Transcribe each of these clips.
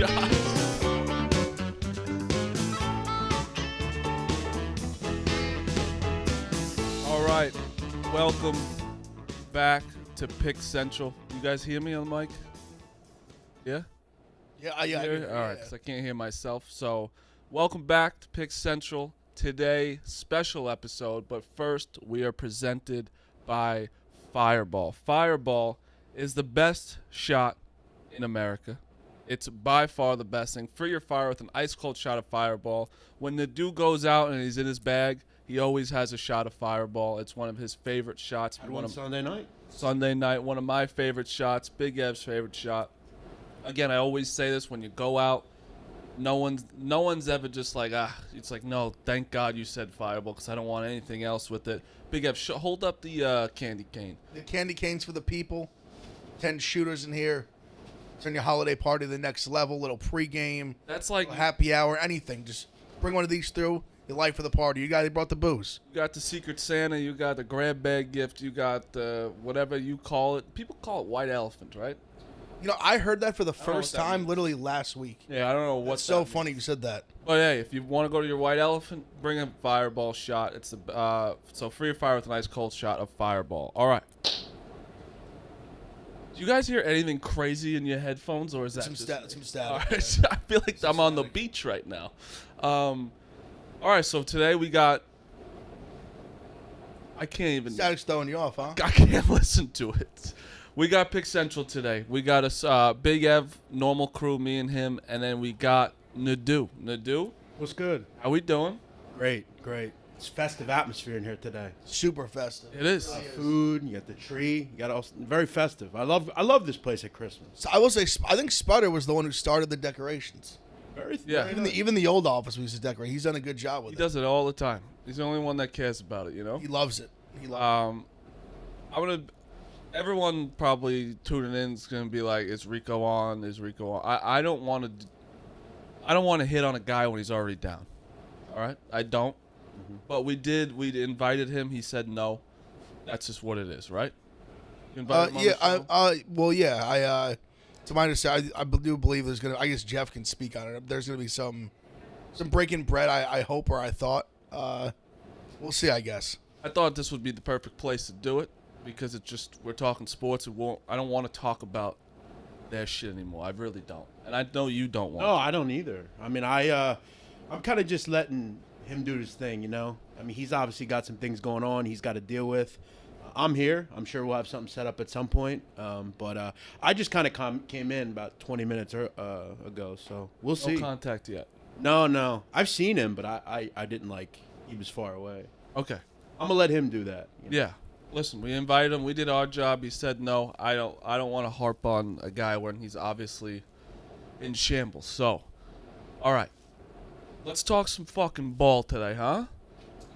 shots. All right, welcome back to Pick Central. You guys hear me on the mic? Yeah? Yeah. All right, because I can't hear myself. So, welcome back to Pick Central. Today, special episode, but first, we are presented by Fireball. Fireball is the best shot in America. It's by far the best thing. Free your fire with an ice-cold shot of Fireball. When Nadu goes out and he's in his bag, he always has a shot of Fireball. It's one of his favorite shots. Sunday night? Sunday night, one of my favorite shots, Big Ev's favorite shot. Again, I always say this when you go out. No one's ever just like, it's like, no, thank God you said Fireball because I don't want anything else with it. Big Ev, hold up the candy cane. The candy canes for the people. 10 shooters in here. Turn your holiday party to the next level. Little pregame. That's like happy hour. Anything. Just bring one of these through. Your life for the party. You guys brought the booze. You got the Secret Santa. You got the grab bag gift. You got the whatever you call it. People call it white elephant, right? You know, I heard that for the first time literally last week. Yeah, I don't know what's so funny you said that. But hey, if you want to go to your white elephant, bring a Fireball shot. It's the so free your fire with a nice cold shot of Fireball. All right. Do you guys hear anything crazy in your headphones, or is that some just static? All right. I feel like I'm on the beach right now. All right, so today we got. I can't even. Static's throwing you off, huh? I can't listen to it. We got Pick Central today. We got a Big Ev, normal crew, me and him, and then we got Nadu. Nadu, What's good? how we doing? Great. It's festive atmosphere in here today. Super festive. It is. Food, you got the tree, you got all very festive. I love this place at Christmas. So I will say, I think Sputter was the one who started the decorations. Yeah. Even the old office we used to decorate. He's done a good job with He it. does it all the time. He's the only one that cares about it, you know? He loves it. I'm gonna. Everyone probably tuning in is gonna be like, "Is Rico on? Is Rico on?" I don't want to. I don't want to hit on a guy when he's already down. All right, I don't. But we did. We invited him. He said no. That's just what it is, right? You invited him on the show? Well, yeah. To my understanding, I do believe there's gonna. I guess Jeff can speak on it. There's gonna be some breaking bread. I hope, or I thought. We'll see. I guess. I thought this would be the perfect place to do it because it's just we're talking sports. I don't want to talk about their shit anymore. I really don't, and I know you don't want. No, I don't either. I mean, I'm kind of just letting him do his thing, you know. I mean, he's obviously got some things going on he's got to deal with. I'm here. I'm sure we'll have something set up at some point. But I just kind of came in about 20 minutes ago, so we'll see. No contact yet. No. I've seen him, but I didn't like. He was far away. Okay. I'm gonna let him do that. You know? Yeah. Listen, we invited him. We did our job. He said no. I don't want to harp on a guy when he's obviously in shambles. So, all right. Let's talk some fucking ball today, huh?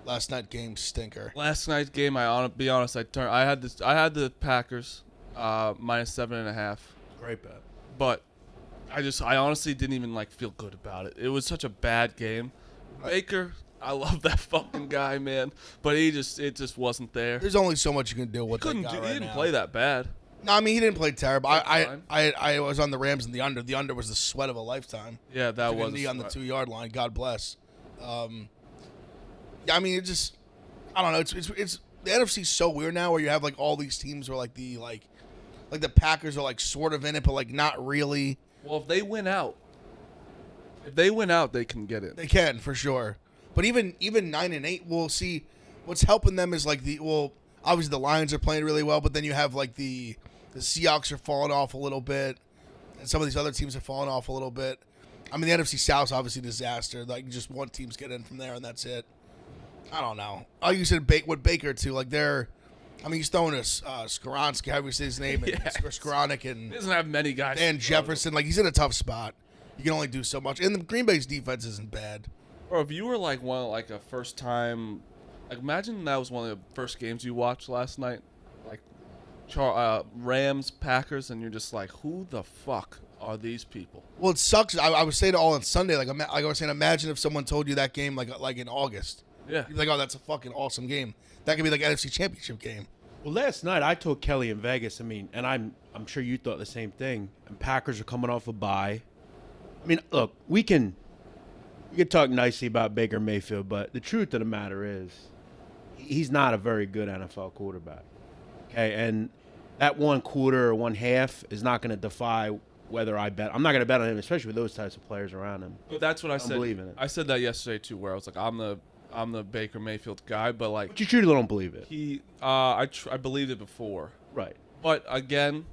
Last night game stinker. Last night's game, be honest, I had the Packers minus 7.5. Great bet. But I honestly didn't even feel good about it. It was such a bad game. Baker, I love that fucking guy, man. But it just wasn't there. There's only so much you can do with that guy He didn't play that bad. No, I mean he didn't play terrible. I was on the Rams and the under. The under was the sweat of a lifetime. Yeah, that Took was a knee on the 2-yard line. God bless. Yeah, I mean it just. I don't know. It's the NFC's so weird now, where you have all these teams where the Packers are sort of in it, but not really. Well, if they win out, they can get it. They can for sure. But even 9-8, we'll see. What's helping them is obviously the Lions are playing really well, but then you have the Seahawks are falling off a little bit, and some of these other teams are falling off a little bit. I mean, the NFC South's obviously a disaster. Just one team's getting in from there, and that's it. I don't know. Oh, you said with Baker too. He's throwing a Skoronski, however you say his name, Yeah. Skoronik, and He doesn't have many guys. Dan Jefferson. He's in a tough spot. You can only do so much, and the Green Bay's defense isn't bad. Or if you were a first time, imagine that was one of the first games you watched last night, Rams, Packers, and you're just who the fuck are these people? Well, it sucks. I was saying it all on Sunday. I was saying, imagine if someone told you that game in August. Yeah. You'd be like, oh, that's a fucking awesome game. That could be NFC Championship game. Well, last night I told Kelly in Vegas. I mean, and I'm sure you thought the same thing. And Packers are coming off a bye. I mean, look, we can talk nicely about Baker Mayfield, but the truth of the matter is he's not a very good NFL quarterback. Okay, and that one quarter or one half is not going to defy whether I bet. I'm not going to bet on him, especially with those types of players around him. But that's what I don't said. believe in it. I said that yesterday too, where I was like, I'm the Baker Mayfield guy, but like But you truly don't believe it. I believed it before, Right. but again,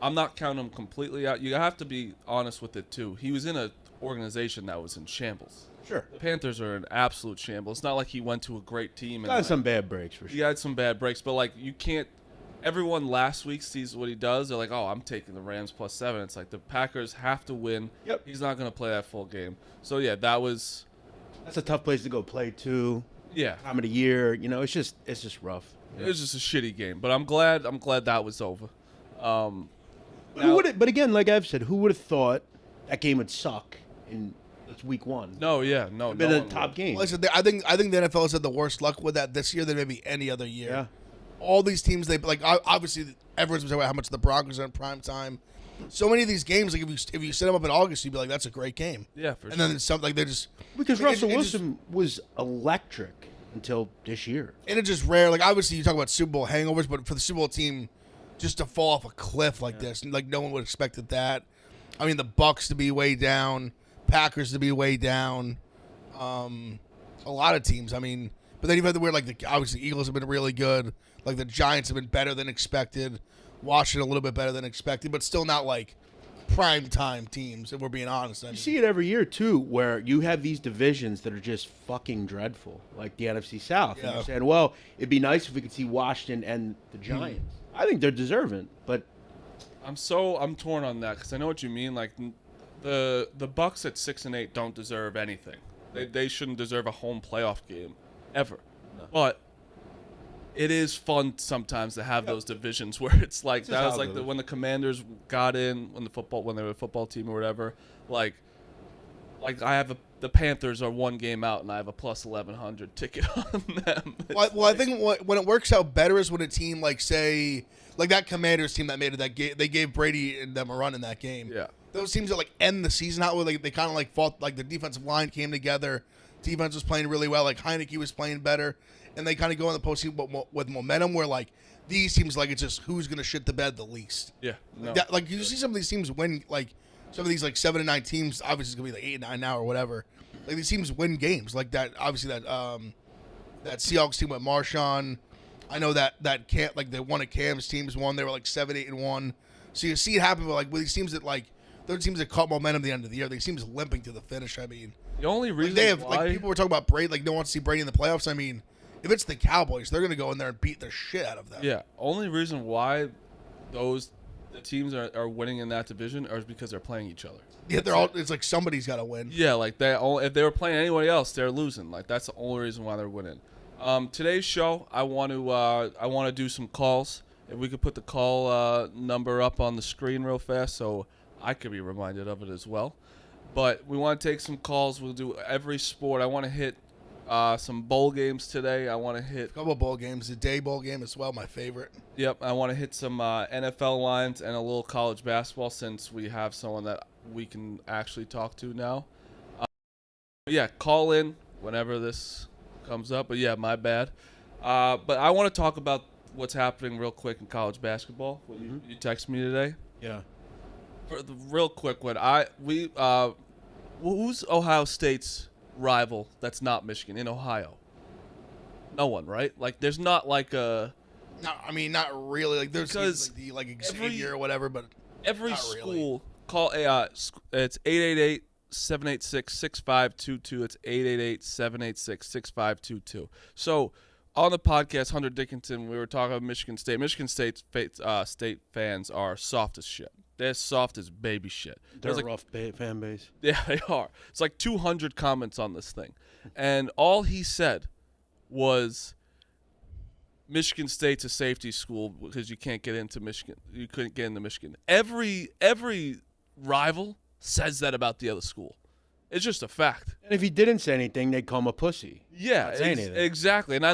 I'm not counting him completely out. You have to be honest with it too. He was in an organization that was in shambles. Sure. The Panthers are in absolute shambles. It's not like he went to a great team. Got some bad breaks for sure. He had some bad breaks, but like you can't. Everyone last week sees what he does. They're like, "Oh, I'm taking the Rams +7." It's like the Packers have to win. Yep. He's not going to play that full game. So yeah, that's a tough place to go play too. yeah. Time of the year, it's just rough. It was just a shitty game, but I'm glad that was over. But again, like I've said, who would have thought that game would suck in week 1? No, yeah, no, It'd been no a one top would. game. Listen, I think the NFL has had the worst luck with that this year than maybe any other year. Yeah. All these teams, obviously everyone's been talking about how much the Broncos are in prime time. So many of these games, like if you set them up in August, you'd be like, that's a great game. Yeah, for and sure. then it's something like they're just Because like, Russell it Wilson was electric until this year. and it's just rare. Like obviously you talk about Super Bowl hangovers, but for the Super Bowl team just to fall off a cliff like this, like no one would have expected that. I mean, the Bucks to be way down, Packers to be way down, a lot of teams. I mean, but then you've had the weird, like obviously the Eagles have been really good. Like the Giants have been better than expected. Washington a little bit better than expected, but still not like prime time teams, if we're being honest. You see it every year too, where you have these divisions that are just fucking dreadful, like the NFC South. Yeah. And you're saying, well, it'd be nice if we could see Washington and the Giants. I think they're deserving, but I'm torn on that because I know what you mean. Like the Bucks at 6-8 don't deserve anything. They shouldn't deserve a home playoff game ever. No. But it is fun sometimes to have those divisions where it's like that was like when the Commanders got in when they were a football team or whatever. Like I have the Panthers are one game out and I have a +1100 ticket on them. Well, I think when it works out better is when a team like say like that Commanders team that made it that game, they gave Brady and them a run in that game. Yeah. Those teams that like end the season out where they kind of like fought, like the defensive line came together, defense was playing really well, like Heineke was playing better, and they kind of go in the postseason with momentum where like these teams like it's just who's gonna shit the bed the least. Yeah. No. Like you see some of these teams win, like some of these like 7-9 teams, obviously it's gonna be like 8-9 now or whatever. Like these teams win games like that. Obviously that Seahawks team with Marshawn. I know that one of Cam's teams won. They were like 7-8-1. So you see it happen, but like with these teams that like they're teams that caught momentum at the end of the year. These teams limping to the finish. I mean, The only reason they have why like people were talking about Brady, like no one wants to see Brady in the playoffs. I mean, if it's the Cowboys, they're gonna go in there and beat the shit out of them. Yeah, only reason why the teams are winning in that division is because they're playing each other. Yeah, they're all. It's like somebody's got to win. Yeah, like if they were playing anybody else, they're losing. Like that's the only reason why they're winning. Today's show, I want to do some calls. If we could put the call number up on the screen real fast, so I could be reminded of it as well. But we want to take some calls. We'll do every sport. I want to hit some bowl games today. I want to hit A couple of bowl games, a day bowl game as well, my favorite. Yep, I want to hit some NFL lines and a little college basketball since we have someone that we can actually talk to now. Yeah, call in whenever this comes up. But yeah, my bad. But I want to talk about what's happening real quick in college basketball. You text me today. yeah. For the real quick one, who's Ohio State's rival that's not Michigan in Ohio? No one, right? Like, there's not like a. No, I mean not really. Like there's Because like Xavier or whatever, but Every not school really. call it's 888-786-6522. It's 888-786-6522. So on the podcast, Hunter Dickinson, we were talking about Michigan State. Michigan State fans are soft as shit. They're soft as baby shit. They're There's a rough fan base. Yeah, they are. It's like 200 comments on this thing. And all he said was Michigan State's a safety school because you can't get into Michigan. You couldn't get into Michigan. Every rival says that about the other school. It's just a fact. And if he didn't say anything, they'd call him a pussy. Yeah, Not saying anything. exactly. And I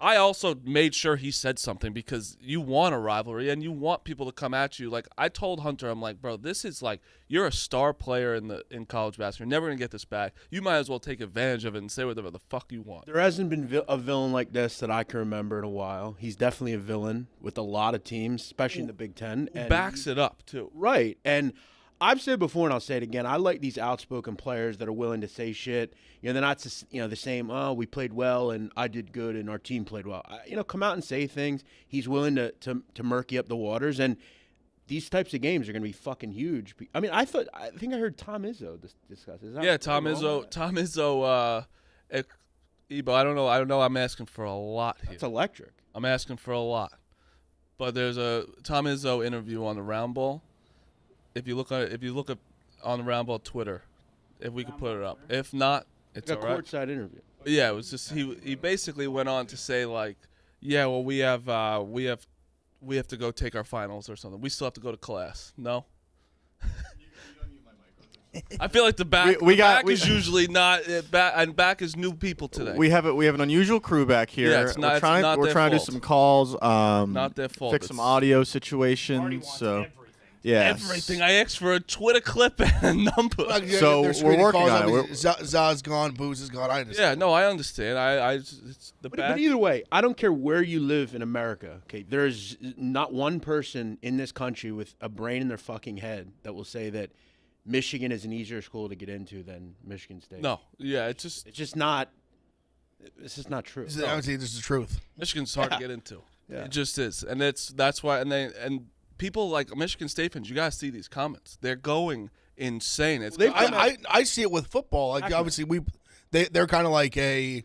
I also made sure he said something because you want a rivalry and you want people to come at you. Like I told Hunter, I'm like, bro, this is like you're a star player in college basketball. You're never gonna get this back. You might as well take advantage of it and say whatever the fuck you want. There hasn't been a villain like this that I can remember in a while. He's definitely a villain with a lot of teams, especially in the Big Ten. And Backs it up too. Right. And I've said before, and I'll say it again, I like these outspoken players that are willing to say shit. You know, they're not just, the same, oh, we played well and I did good and our team played well. Come out and say things. He's willing to murky up the waters. And these types of games are going to be fucking huge. I mean, I think I heard Tom Izzo discuss. Is that yeah, Tom Izzo, Ebo, I don't know. I'm asking for a lot here. That's electric. I'm asking for a lot. But there's a Tom Izzo interview on the Round Ball. If you look at on the Round Ball Twitter, if we could put it up. If not, it's all right. A courtside interview. Yeah, it was just he basically went on to say like, yeah, well we have to go take our finals or something. We still have to go to class. No. I feel like the back is usually not back is new people today. We have an unusual crew back here. Yeah, we're trying to do some calls. Not their fault. Fix some audio situations. So. Yes. Everything. I asked for a Twitter clip and a number. So we're working on it. Zah's gone. Booze is gone. I understand. Yeah, no, I understand. It's the back. But either way, I don't care where you live in America. Okay, there's not one person in this country with a brain in their fucking head that will say that Michigan is an easier school to get into than Michigan State. No, yeah, it's just not. It's just not true. I would say this is the truth. Michigan's hard to get into. Yeah. It just is, and that's why. And people like Michigan State fans, you gotta see these comments. They're going insane. I see it with football. Like obviously they're kind of like they're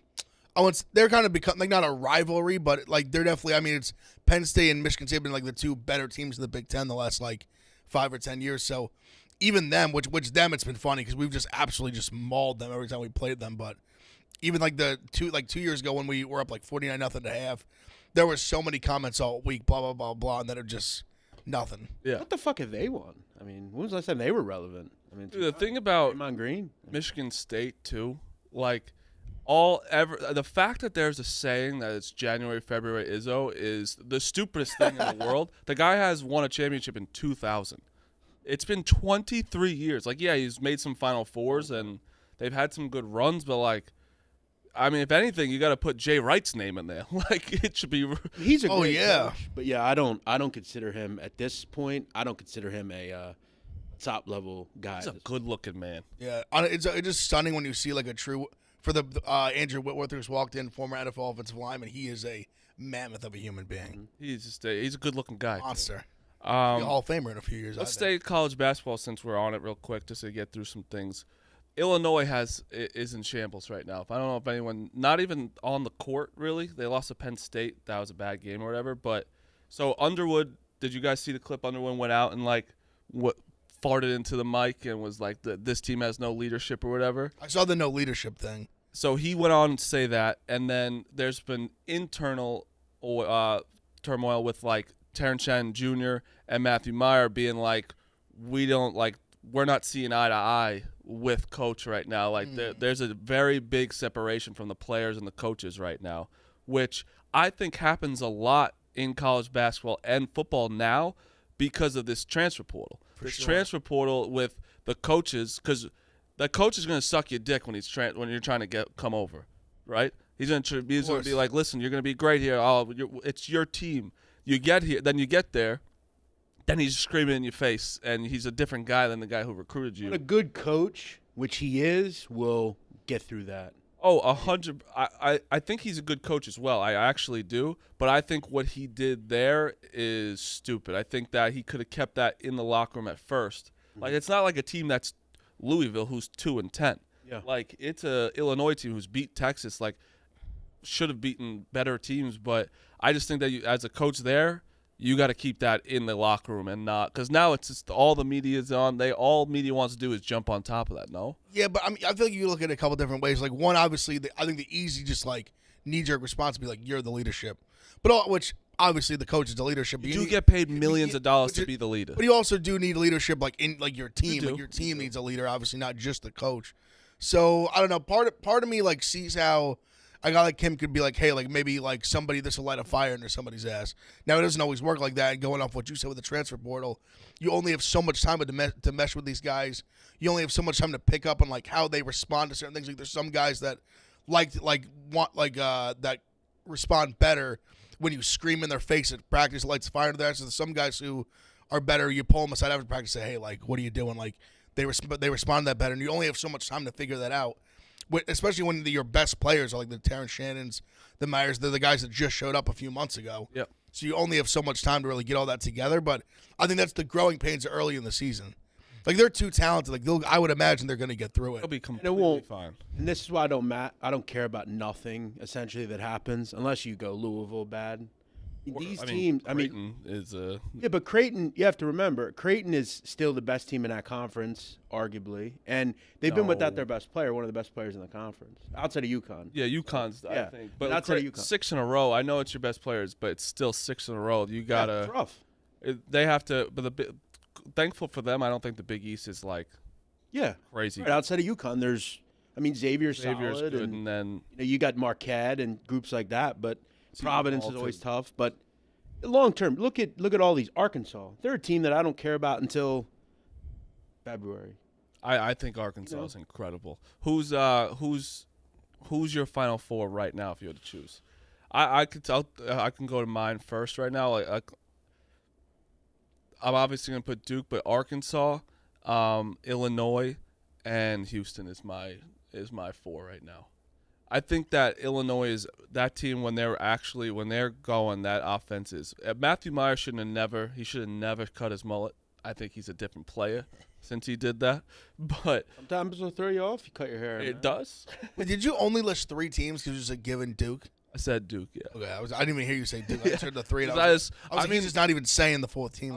kind of become like not a rivalry, but like they're definitely. I mean, it's Penn State and Michigan State have been like the two better teams in the Big Ten the last like 5 or 10 years. So even them, which them, it's been funny because we've just absolutely just mauled them every time we played them. But even like 2 years ago when we were up like 49-0 at half, there were so many comments all week, blah blah blah blah, and that are just. Nothing. Yeah. What the fuck have they won? I mean, when was the last time they were relevant? I mean, dude, the thing about Green, Michigan State too, like the fact that there's a saying that it's January, February Izzo is the stupidest thing in the world. The guy has won a championship in 2000. It's been 23 years. Like, yeah, he's made some Final Fours and they've had some good runs, but like. I mean, if anything, you got to put Jay Wright's name in there. Like it should be. He's a great coach, but yeah, I don't consider him at this point. I don't consider him a top level guy. He's a good looking man. Yeah, it's just stunning when you see like a true for the Andrew Whitworth who's walked in, former NFL offensive lineman. He is a mammoth of a human being. Mm-hmm. He's a good looking guy. Monster. Hall of Famer in a few years. Let's stay college basketball since we're on it real quick, just to get through some things. Illinois is in shambles right now. I don't know if anyone, not even on the court really. They lost to Penn State. That was a bad game or whatever. But so Underwood, did you guys see the clip? Underwood went out and like farted into the mic and was like, "This team has no leadership" or whatever. I saw the no leadership thing. So he went on to say that, and then there's been internal turmoil with like Terrence Shannon Jr. and Matthew Meyer being like, we're not seeing eye to eye with coach right now. Like there's a very big separation from the players and the coaches right now, which I think happens a lot in college basketball and football now because of this transfer portal. Transfer portal with the coaches, because the coach is going to suck your dick when you're trying to come over, right? He's going to be like, listen, you're going to be great here. It's your team. You get here, then you get there. Then he's screaming in your face, and he's a different guy than the guy who recruited you. But a good coach, which he is, will get through that. Oh, 100. I think he's a good coach as well. I actually do. But I think what he did there is stupid. I think that he could have kept that in the locker room at first. Like, it's not like a team that's Louisville who's 2-10. Yeah. Like, it's a Illinois team who's beat Texas. Like, should have beaten better teams. But I just think that as a coach there, you got to keep that in the locker room and not, because now it's just all the media's on. All media wants to do is jump on top of that. No. Yeah, but I mean, I feel like you look at it a couple different ways. Like one, obviously, I think the easy, just like knee-jerk response would be like, "You're the leadership," but which obviously the coach is the leadership. You do get paid millions of dollars to be the leader, but you also do need leadership, like in like your team. Like your team needs a leader, obviously, not just the coach. So I don't know. Part of me like sees how. a guy like him could be like, hey, like maybe like somebody this will light a fire under somebody's ass. Now it doesn't always work like that. And going off what you said with the transfer portal, you only have so much time to mesh with these guys. You only have so much time to pick up on like how they respond to certain things. Like there's some guys that that respond better when you scream in their face at practice, lights a fire under their ass. So there's some guys who are better. You pull them aside after practice, and say, hey, like what are you doing? Like they respond to that better, and you only have so much time to figure that out. Especially when your best players are like the Terrence Shannons, the Myers, they're the guys that just showed up a few months ago. Yep. So you only have so much time to really get all that together. But I think that's the growing pains early in the season. Like they're too talented. Like I would imagine they're going to get through it. It'll be completely fine. And this is why I don't care about nothing essentially that happens unless you go Louisville bad. These teams, Creighton is yeah, but Creighton, you have to remember, Creighton is still the best team in that conference, arguably, and they've been without their best player, one of the best players in the conference, outside of UConn. Yeah, UConn's, I think, but outside of UConn. 6 in a row. I know it's your best players, but it's still 6 in a row. You gotta. It's rough. They have to, but thankful for them. I don't think the Big East is like crazy. Right, outside of UConn, Xavier's solid, good, and then you got Marquette and groups like that, but Providence is always tough. But long term, look at all these. Arkansas, they're a team that I don't care about until February. I think Arkansas is incredible. Who's your Final Four right now if you had to choose? I can go to mine first right now. I'm obviously gonna put Duke, but Arkansas, Illinois, and Houston is my 4 right now. I think that Illinois is that team when they're going, that offense is. Matthew Meyer should have never cut his mullet. I think he's a different player since he did that. But sometimes it'll throw you off. You cut your hair. It does. But did you only list 3 teams because you just given Duke? I said Duke, yeah. Okay, I didn't even hear you say Duke. I just heard the 3. He's just not even saying the 4th team.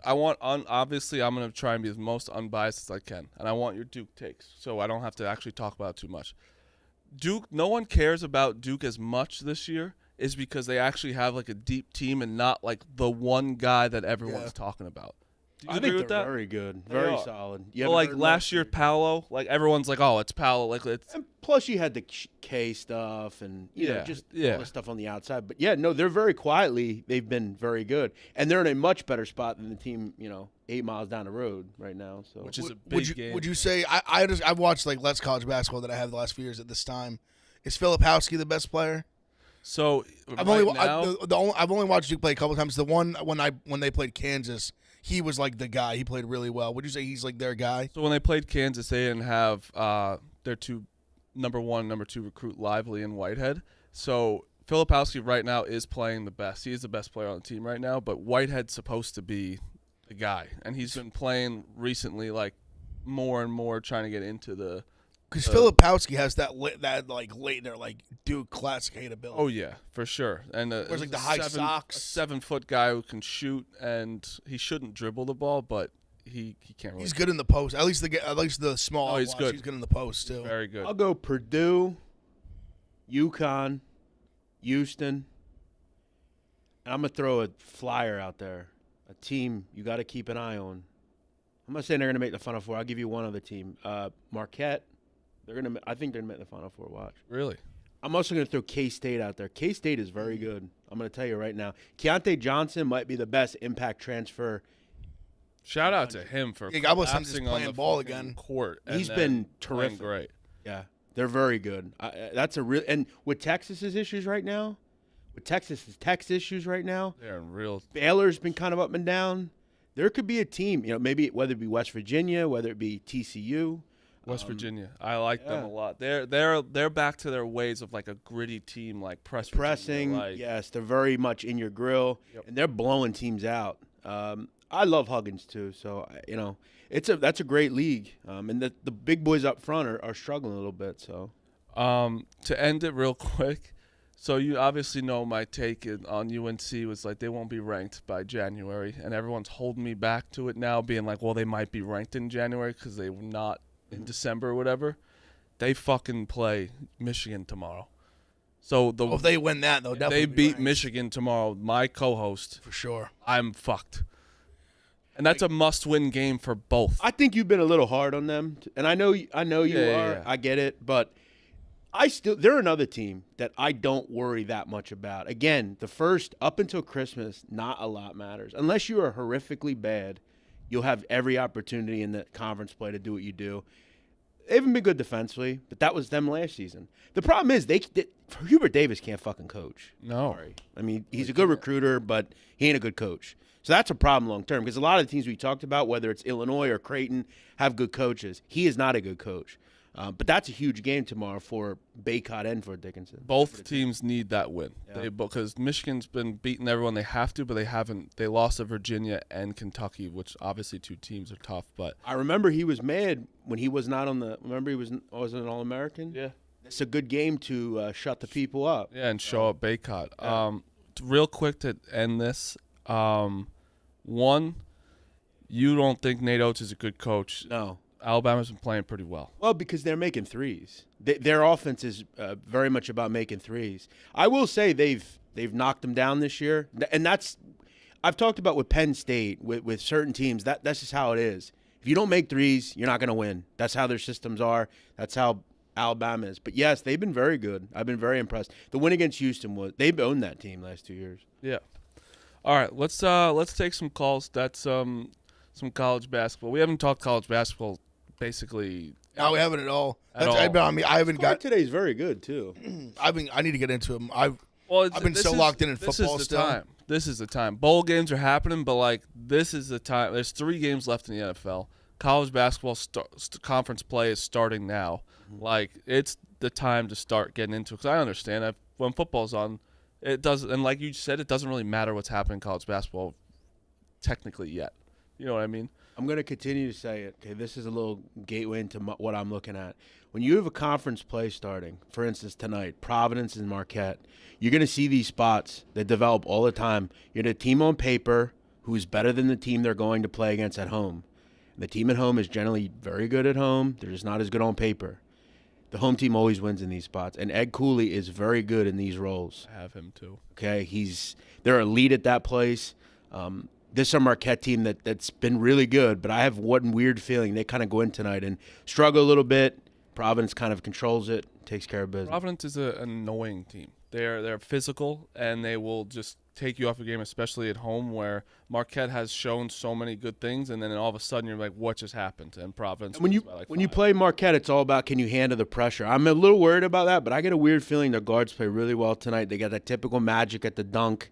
Obviously, I'm going to try and be as most unbiased as I can. And I want your Duke takes, so I don't have to actually talk about it too much. Duke, no one cares about Duke as much this year is because they actually have like a deep team and not like the one guy that everyone's talking about. Do you agree with that? Very good, very solid. Well, like last year, Paolo, like everyone's like, oh, it's Paolo. Like it's. And plus, you had the K stuff and all the stuff on the outside. But they're very quietly. They've been very good, and they're in a much better spot than the team 8 miles down the road right now. So which is a big game. Would you say I've watched like less college basketball than I have the last few years at this time? Is Filipowski the best player? So I've only watched Duke play a couple times. The one when they played Kansas, he was like the guy. He played really well. Would you say he's like their guy? So when they played Kansas, they didn't have their number 1, number 2 recruit Lively and Whitehead. So Filipowski right now is playing the best. He is the best player on the team right now. But Whitehead's supposed to be the guy, and he's been playing recently like more and more, trying to get into the. Because Filipowski has that late there like Duke classic hate ability. Oh yeah, for sure. And where's like the high socks, 7-foot guy who can shoot, and he shouldn't dribble the ball, but he can't. Really he's good in the post. At least the small. Oh, he's good. He's good in the post too. Very good. I'll go Purdue, UConn, Houston, and I'm gonna throw a flyer out there. A team you got to keep an eye on. I'm not saying they're gonna make the Final Four. I'll give you one other team. Marquette. I think they're going to make the Final Four. Watch. Really? I'm also going to throw K-State out there. K-State is very good. I'm going to tell you right now. Keontae Johnson might be the best impact transfer. Shout out to him for God bless him, just playing ball again. Court. He's been terrific. Great. Yeah, they're very good. That's a real. And with Texas's issues right now, issues right now, they're in real. Baylor's been kind of up and down. There could be a team, maybe whether it be West Virginia, whether it be TCU. West Virginia, I like them a lot. They're back to their ways of like a gritty team, like pressing. Yes, they're very much in your grill, and they're blowing teams out. I love Huggins too, so that's a great league. And the big boys up front are struggling a little bit. So, to end it real quick, so you obviously know my take on UNC was like they won't be ranked by January, and everyone's holding me back to it now, being like, well, they might be ranked in January because they were not. In December or whatever, they fucking play Michigan tomorrow. So if they win that, they'll definitely they beat ranked. Michigan tomorrow. My co-host for sure. I'm fucked, and that's a must-win game for both. I think you've been a little hard on them, and I know you are. Yeah. I get it, but They're another team that I don't worry that much about. Again, the first up until Christmas, not a lot matters. Unless you are horrifically bad, you'll have every opportunity in the conference play to do what you do. They haven't been good defensively, but that was them last season. The problem is Hubert Davis can't fucking coach. No. Sorry. I mean, he's a good recruiter, but he ain't a good coach. So that's a problem long term because a lot of the teams we talked about, whether it's Illinois or Creighton, have good coaches. He is not a good coach. But that's a huge game tomorrow for Baycott and for Dickinson. Both teams need that win. Yeah. Because Michigan's been beating everyone they have to, but they haven't. They lost to Virginia and Kentucky, which obviously two teams are tough. But I remember he was mad when he was not on the. Remember he wasn't an All-American. yeah, it's a good game to shut the people up. yeah, and show up Baycott. Yeah. Real quick to end this. One, you don't think Nate Oates is a good coach? No. Alabama's been playing pretty well. Well, because they're making threes. Their offense is very much about making threes. I will say they've knocked them down this year, and that's I've talked about with Penn State with certain teams. That's just how it is. If you don't make threes, you're not going to win. That's how their systems are. That's how Alabama is. But yes, they've been very good. I've been very impressed. The win against Houston they've owned that team last 2 years. Yeah. All right, let's take some calls. That's some college basketball. We haven't talked college basketball basically. No, we haven't at all. At all. I mean, I haven't got. Today's very good too. I need to get into them. I've been this so is- locked in this football is the still. Time. This is the time. Bowl games are happening, but like this is the time. There's 3 games left in the NFL. College basketball conference play is starting now. Mm-hmm. Like it's the time to start getting into it. Because I understand when football's on, it doesn't. And like you said, it doesn't really matter what's happening in college basketball technically yet. You know what I mean? I'm going to continue to say it. Okay, this is a little gateway into what I'm looking at. When you have a conference play starting, for instance, tonight, Providence and Marquette, you're going to see these spots that develop all the time. You're the team on paper who's better than the team they're going to play against at home. The team at home is generally very good at home. They're just not as good on paper. The home team always wins in these spots, and Ed Cooley is very good in these roles. I have him too. Okay, they're elite at that place. This is a Marquette team that's been really good, but I have one weird feeling they kind of go in tonight and struggle a little bit. Providence kind of controls it, takes care of business. Providence is an annoying team. They're physical, and they will just take you off a game, especially at home, where Marquette has shown so many good things, and then all of a sudden you're like, what just happened? And Providence. When wins by like when you 5. play Marquette, it's all about can you handle the pressure. I'm a little worried about that, but I get a weird feeling their guards play really well tonight. They got that typical magic at the dunk,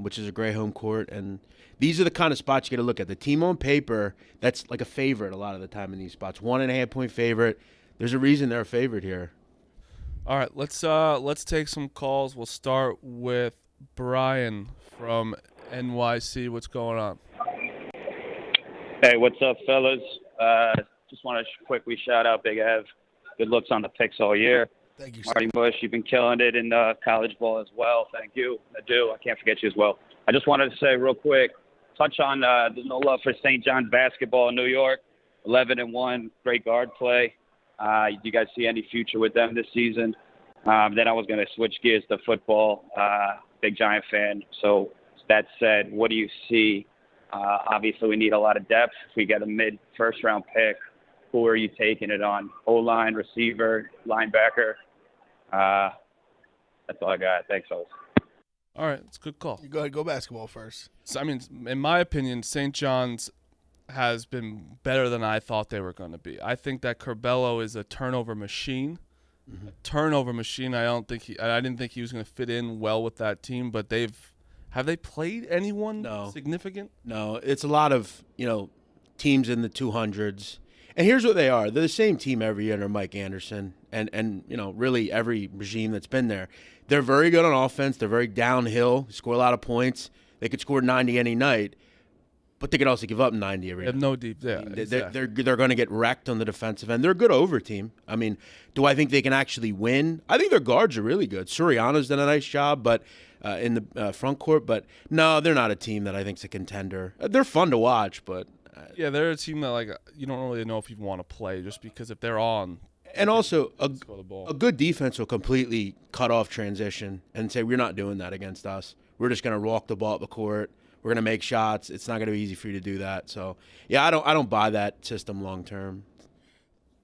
which is a great home court, and these are the kind of spots you got to look at. The team on paper, that's like a favorite a lot of the time in these spots. 1.5-point favorite. There's a reason they're a favorite here. All right, let's take some calls. We'll start with Brian from NYC. What's going on? Hey, what's up, fellas? Just want to quickly shout out Big Ev. Good looks on the picks all year. Thank you, sir. Marty Bush, you've been killing it in college ball as well. Thank you. Nadu, I can't forget you as well. I just wanted to say real quick, touch on there's no love for St. John's basketball in New York. 11-1, great guard play. Do you guys see any future with them this season? Then I was going to switch gears to football. Big Giant fan. So that said, what do you see? Obviously, we need a lot of depth. If we get a mid-first round pick, who are you taking it on? O-line, receiver, linebacker? That's all I got. Thanks, fellas. All right, it's a good call. You go ahead, go basketball first. So, I mean, in my opinion, St. John's has been better than I thought they were going to be. I think that Curbelo is a turnover machine. Mm-hmm. Turnover machine. I didn't think he was going to fit in well with that team, but have they played anyone significant? No, it's a lot of, teams in the 200s. And here's what they are. They're the same team every year under Mike Anderson and really every regime that's been there. They're very good on offense. They're very downhill, score a lot of points. They could score 90 any night, but they could also give up 90 every They night. have no deep. Yeah, They're going to get wrecked on the defensive end. They're a good over team. I mean, do I think they can actually win? I think their guards are really good. Suriano's done a nice job, but in the front court. But no, they're not a team that I think's a contender. They're fun to watch, but yeah, they're a team that you don't really know if you want to play just because if they're on. And also a score the ball. a good defense will completely cut off transition and say we're not doing that against us. We're just going to walk the ball up the court. We're going to make shots. It's not going to be easy for you to do that. So, yeah, I don't buy that system long term.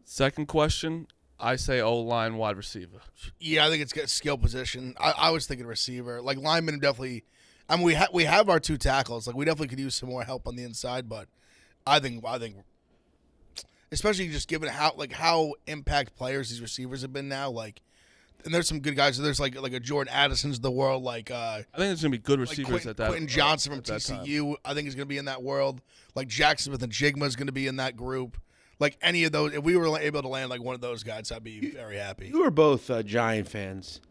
Second question, I say O-line, wide receiver. Yeah, I think it's got skill position. I was thinking receiver. Like linemen definitely. I mean, we have our 2 tackles. Like we definitely could use some more help on the inside, but I think, especially just given how impact players these receivers have been now. Like, and there's some good guys. There's like a Jordan Addison's of the world. Like I think there's gonna be good receivers at that. Quentin Johnson from TCU, I think is gonna be in that world. Like Jackson Smith and Jigma is gonna be in that group. Like any of those, if we were able to land like one of those guys, I'd be very happy. You are both Giant fans.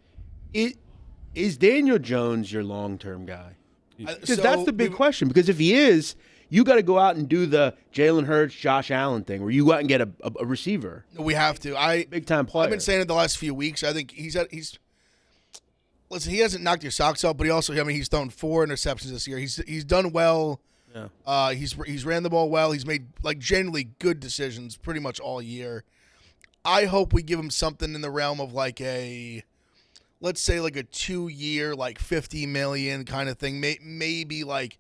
Is Daniel Jones your long-term guy? Because that's the big question. Because if he is, you got to go out and do the Jalen Hurts, Josh Allen thing, where you go out and get a receiver. We have to. Big-time player. I've been saying it the last few weeks. I think listen, he hasn't knocked your socks off, but he's thrown 4 interceptions this year. He's done well. Yeah. He's ran the ball well. He's made like generally good decisions pretty much all year. I hope we give him something in the realm of like let's say like a 2-year, like $50 million kind of thing. Maybe like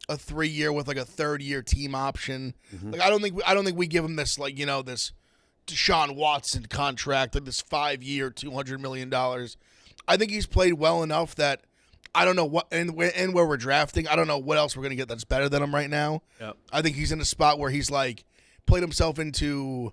a 3-year with like a 3rd-year team option. Mm-hmm. Like I don't think we give him this like this Deshaun Watson contract, like this 5-year, $200 million. I think he's played well enough that I don't know what and where we're drafting. I don't know what else we're gonna get that's better than him right now. Yep. I think he's in a spot where he's like played himself into.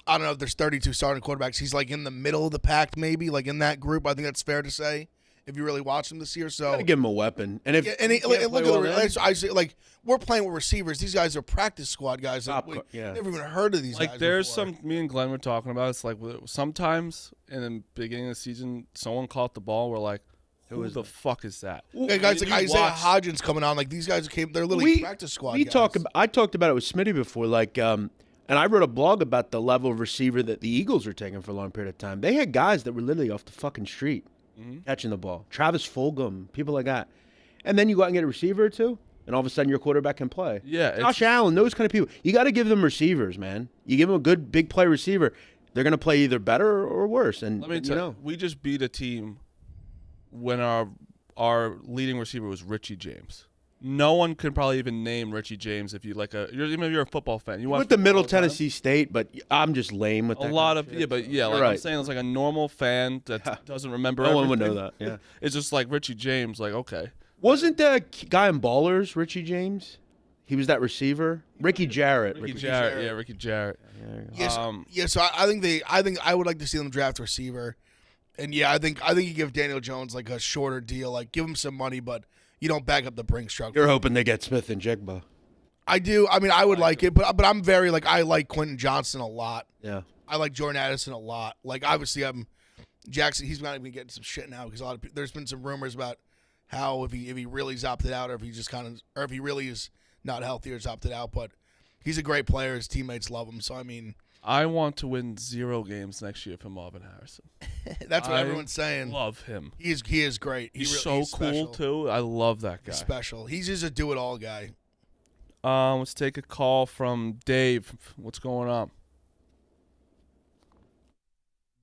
I don't know if there's 32 starting quarterbacks. He's like in the middle of the pack, maybe like in that group. I think that's fair to say if you really watch him this year. So gotta give him a weapon, and if look at I say like we're playing with receivers. These guys are practice squad guys. Never even heard of these guys. Like there's before. me and Glenn were talking about. It's like sometimes in the beginning of the season, someone caught the ball. We're like, who the fuck is that? Guys like Isaiah Hodgins coming on. Like these guys they're literally practice squad guys. I talked about it with Smitty before. Like, and I wrote a blog about the level of receiver that the Eagles are taking for a long period of time. They had guys that were literally off the fucking street catching the ball. Travis Fulgham, people like that. And then you go out and get a receiver or two, and all of a sudden your quarterback can play. Yeah, Josh Allen, those kind of people. You got to give them receivers, man. You give them a good big play receiver, they're going to play either better or worse. And let me tell you, we just beat a team when our leading receiver was Richie James. No one could probably even name Richie James if you even if you're a football fan. You with the Middle Tennessee State, but I'm just lame with that. I'm saying it's like a normal fan that doesn't remember. No one would know that. Yeah, it's just like Richie James. Like okay, wasn't the guy in Ballers Richie James? He was that receiver, Ricky Jarrett. Ricky Jarrett. Yeah, Ricky Jarrett. Yes. So I think I would like to see them draft a receiver, and I think you give Daniel Jones like a shorter deal, like give him some money, but. You don't back up the Brinks truck. You're hoping they get Smith and Jigba. I do. I mean, I would like it, but I'm very like I like Quentin Johnson a lot. Yeah. I like Jordan Addison a lot. Like obviously, Jackson. He's not even getting some shit now because there's been some rumors about how if he really's opted out or if he just or if he really is not healthy or is opted out. But he's a great player. His teammates love him. So I mean, I want to win 0 games next year for Marvin Harrison. That's what everyone's saying. Love him. He is great. He's so cool too. I love that guy. He's special. He's just a do-it-all guy. Let's take a call from Dave. What's going on?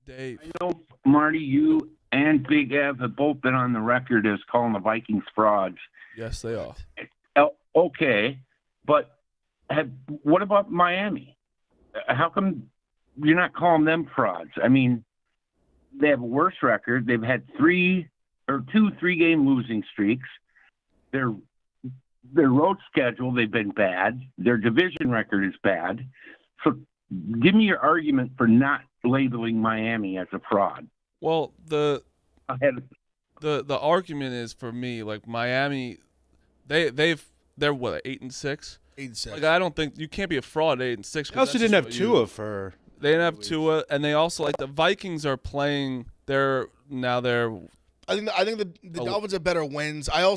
Dave. I know, Marty, you and Big Ev have both been on the record as calling the Vikings frauds. Yes, they are. Okay, but what about Miami? How come you're not calling them frauds? I mean, they have a worse record. They've had 2 3-game losing streaks. Their road schedule, they've been bad. Their division record is bad. So give me your argument for not labeling Miami as a fraud. Well, the argument is for me, like Miami, they're what, 8-6? 8-6. Like I don't think you can't be a fraud at 8-6. They also didn't have Tua for. They didn't have Tua, and they also like the Vikings are playing. I think the Dolphins have better wins. I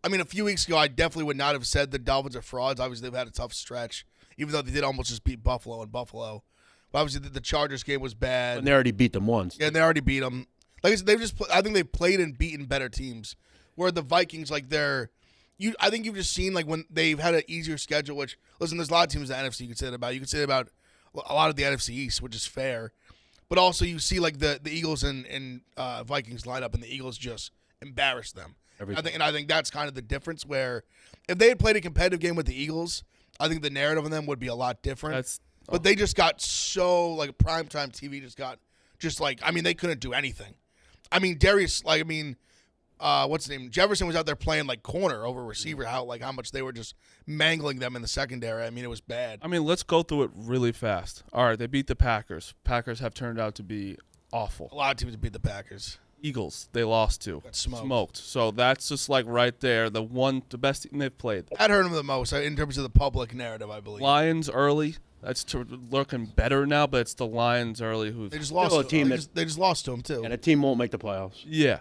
mean, a few weeks ago, I definitely would not have said the Dolphins are frauds. Obviously, they've had a tough stretch, even though they did almost just beat Buffalo in Buffalo. But obviously, the Chargers game was bad. And they already beat them once. Yeah, and they already beat them. Like I said, I think they've played and beaten better teams. Where the Vikings, like I think you've just seen like when they've had an easier schedule. Which listen, there's a lot of teams in the NFC you could say that about. You could say that about a lot of the NFC East, which is fair. But also you see like the Eagles and Vikings line up, and the Eagles just embarrass them. I think that's kind of the difference. Where if they had played a competitive game with the Eagles, I think the narrative on them would be a lot different. But they just got so, like, primetime TV just like, I mean, they couldn't do anything. I mean, what's his name? Jefferson was out there playing, like, corner over receiver, how much they were just mangling them in the secondary. I mean, it was bad. I mean, let's go through it really fast. All right, they beat the Packers. Packers have turned out to be awful. A lot of teams beat the Packers. Eagles, they lost to. Got smoked. So that's just like right there, the best team they've played. That hurt them the most in terms of the public narrative, I believe. Lions early. That's looking better now, but it's the Lions early who's They just lost to team they just lost to them, too. And a team won't make the playoffs. Yeah.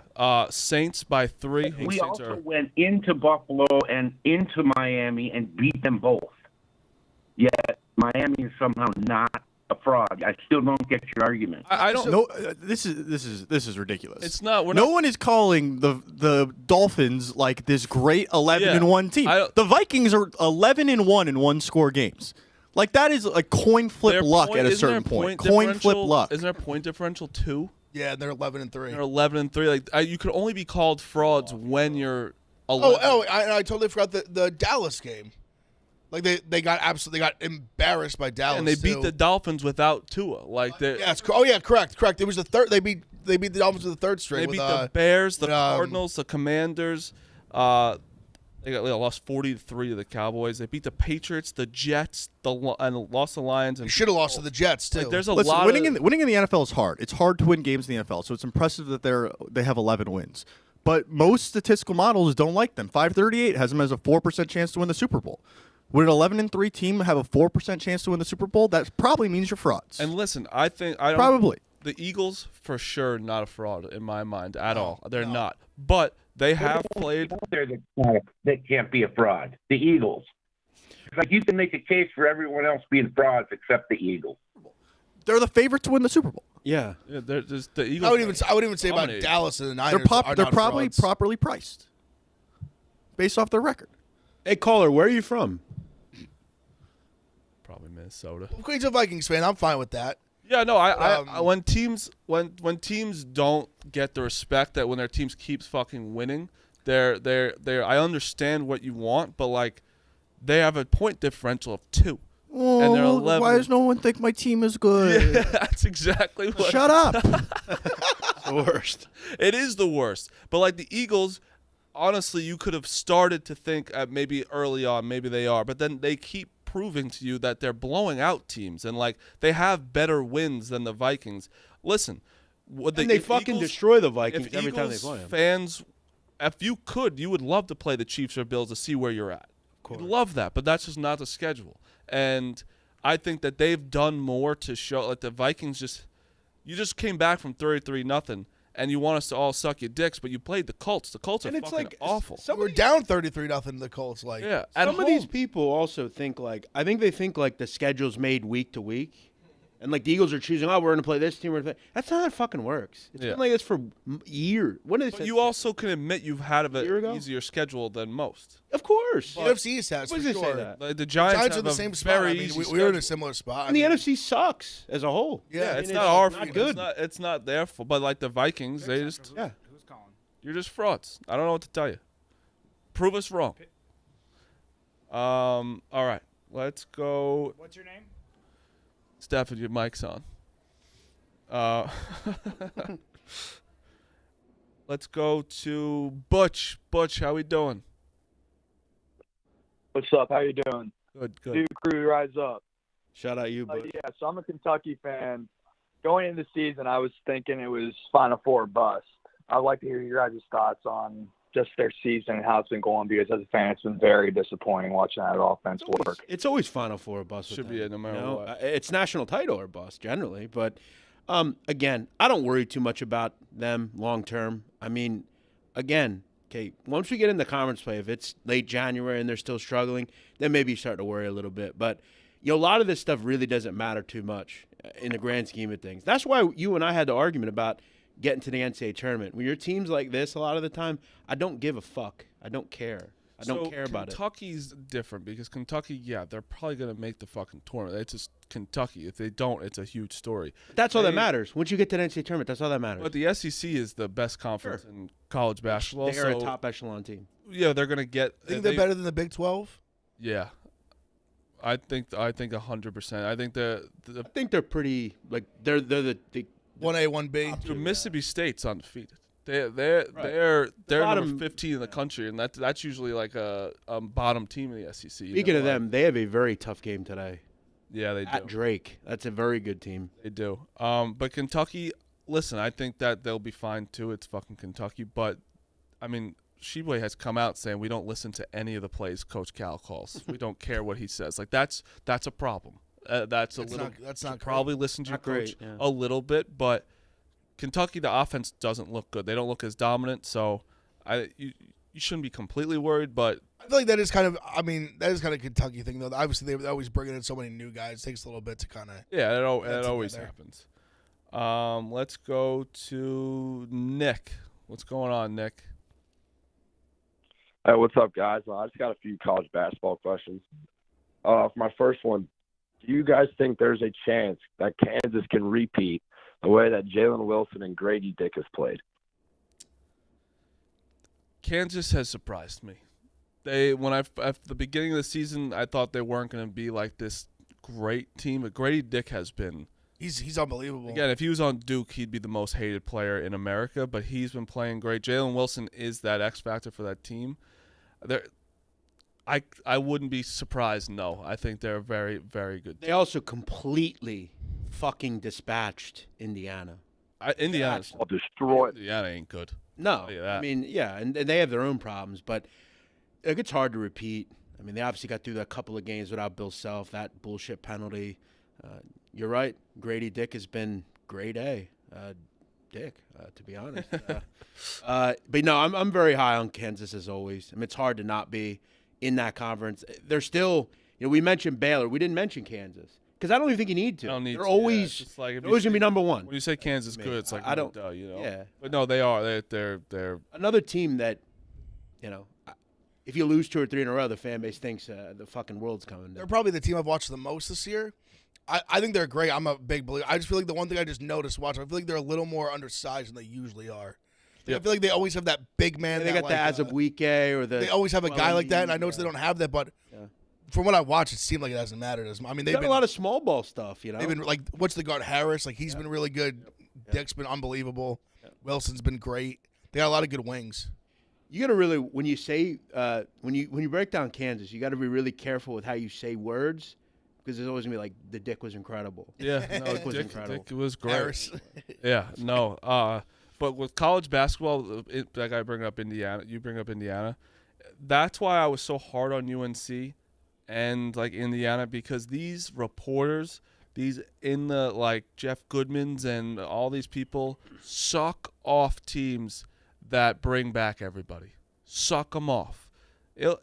Saints by 3. We also went into Buffalo and into Miami and beat them both. Yet Miami is somehow not a fraud. I still don't get your argument. I don't No, this is ridiculous. It's not. No one is calling the Dolphins like this great 11-1 team. The Vikings are 11-1 in one-score games. Like, that is a coin flip luck at a certain point. Coin flip luck. Isn't there a point differential 2? Yeah, they're 11-3. They're 11-3. Like, you could only be called frauds when you're 11. I totally forgot the Dallas game. Like, they got embarrassed by Dallas. And they beat the Dolphins without Tua. Like, correct. It was the third. They beat the Dolphins with the third string. They beat the Bears, the Cardinals, the Commanders. They lost 40-3 to the Cowboys. They beat the Patriots, the Jets, and lost the Lions. And should have lost to the Jets too. Like, there's a Listen, lot. Winning in the NFL is hard. It's hard to win games in the NFL. So it's impressive that they have 11 wins. But most statistical models don't like them. 538 has them as a 4% chance to win the Super Bowl. Would an 11-3 team have a 4% chance to win the Super Bowl? That probably means you're frauds. And listen, probably the Eagles for sure not a fraud in my mind at all. They're not, but they have played. That can't be a fraud. The Eagles. It's like you can make a case for everyone else being frauds except the Eagles. They're the favorite to win the Super Bowl. Yeah, they're just the Eagles. I would even say about Dallas and the Niners. They're probably properly priced based off their record. Hey, caller, where are you from? Probably Minnesota. Queens of Vikings fan. I'm fine with that. Yeah, no, I when teams don't get the respect that when their teams keeps fucking winning, they're I understand what you want, but like they have a point differential of 2. Oh, and they're 11. Why does no one think my team is good? Yeah, that's exactly what. Shut up. The worst. It is the worst. But like the Eagles, honestly, you could have started to think maybe early on, maybe they are, but then they keep proving to you that they're blowing out teams and like they have better wins than the Vikings. Listen, they fucking destroy the Vikings every time they play them. Fans, if you could, you would love to play the Chiefs or Bills to see where you're at. You'd love that, but that's just not the schedule. And I think that they've done more to show. Like the Vikings you just came back from 33-0. And you want us to all suck your dicks, but you played the Colts. The Colts are fucking like awful. We're down 33-0 to the Colts. Like, yeah. Some of these people also think they think the schedule's made week to week. And like the Eagles are choosing, we're going to play this team. That's not how it fucking works. It's been like this for years. But you also can admit you've had an easier schedule than most. Of course. The NFC has for sure. That? Like the Giants are in the same spot. We're in a similar spot. And the NFC sucks as a whole. Yeah, it's not our fault. Not good. It's not their fault. But like the Vikings, they just Who's calling? You're just frauds. I don't know what to tell you. Prove us wrong. All right, let's go. What's your name? Stephen, your mic's on. Let's go to Butch. Butch, how we doing? What's up? How you doing? Good. New crew, rise up. Shout out you, Butch. Yeah, so I'm a Kentucky fan. Going into the season, I was thinking it was Final Four bust. I'd like to hear your guys' thoughts on just their season and how it's been going, because as a fan, it's been very disappointing watching that offense work. It's always Final Four or bust. Should be it no matter what. It's national title or bust generally, but again, I don't worry too much about them long term. I mean, again, okay, once we get into conference play, if it's late January and they're still struggling, then maybe you start to worry a little bit. But a lot of this stuff really doesn't matter too much in the grand scheme of things. That's why you and I had the argument about getting to the NCAA tournament. When your team's like this, a lot of the time, I don't give a fuck. I don't care. I don't care about it. Kentucky's different because Kentucky, they're probably going to make the fucking tournament. It's just Kentucky. If they don't, it's a huge story. That's all that matters. Once you get to the NCAA tournament, that's all that matters. But the SEC is the best conference in college basketball. They're a top echelon team. Yeah, they're going to get. Think they're better than the Big 12? Yeah. I think 100%. I think I think they're pretty like they're the 1A, 1B. dude, Mississippi State's undefeated. They're bottom- number 15 in the country, and that's usually like a bottom team in the SEC. Speaking of them, they have a very tough game today. Yeah, they At do. Drake. That's a very good team. They do. But Kentucky, listen, I think that they'll be fine too. It's fucking Kentucky. But, I mean, Sheboy has come out saying we don't listen to any of the plays Coach Cal calls. We don't care what he says. Like, that's a problem. That's not probably listen to your coach a little bit. But Kentucky, the offense doesn't look good. They don't look as dominant. So, you shouldn't be completely worried, but I feel like that is kind of a Kentucky thing, though. Obviously, they always bring in so many new guys. It takes a little bit to kind of. Yeah, it always happens. Let's go to Nick. What's going on, Nick? Hey, what's up, guys? I just got a few college basketball questions. For my first one, do you guys think there's a chance that Kansas can repeat the way that Jalen Wilson and Grady Dick has played? Kansas has surprised me. At the beginning of the season, I thought they weren't going to be like this great team, but Grady Dick has been. He's unbelievable. Again, if he was on Duke, he'd be the most hated player in America, but he's been playing great. Jalen Wilson is that X factor for that team. I wouldn't be surprised. No, I think they're a very, very good team. They also completely fucking dispatched Indiana. Indiana's destroyed. Indiana ain't good. No, Tell you that. I mean, yeah, and they have their own problems, but it's hard to repeat. I mean, they obviously got through that couple of games without Bill Self, that bullshit penalty. You're right. Grady Dick has been grade A. To be honest. But no, I'm very high on Kansas as always. I mean, it's hard to not be in that conference. They're still, we mentioned Baylor. We didn't mention Kansas because I don't even think you need to. They're always, it's like they're always going to be number one. When you say Kansas good, it's like, I don't, Yeah. But no, they are. They're another team that, if you lose 2 or 3 in a row, the fan base thinks the fucking world's coming down. They're probably the team I've watched the most this year. I think they're great. I'm a big believer. I just feel like the one thing I just noticed watching, I feel like they're a little more undersized than they usually are. Yep. I feel like they always have that big man. They got the Azubuike or the. They always have a guy like that, and I noticed they don't have that. But from what I watched, it seemed like it doesn't matter. I mean, they've got a lot of small ball stuff. They've been like, what's the guard Harris? Like he's been really good. Dick's been unbelievable. Wilson's been great. They got a lot of good wings. You got to really, when you say when you break down Kansas, you got to be really careful with how you say words. Because there's always going to be like, the Dick was incredible. Yeah, no, Dick was incredible. Dick was great. Yeah, no. But with college basketball, that guy bring up Indiana. You bring up Indiana. That's why I was so hard on UNC and like Indiana, because these reporters, these Jeff Goodmans and all these people suck off teams that bring back everybody. Suck them off.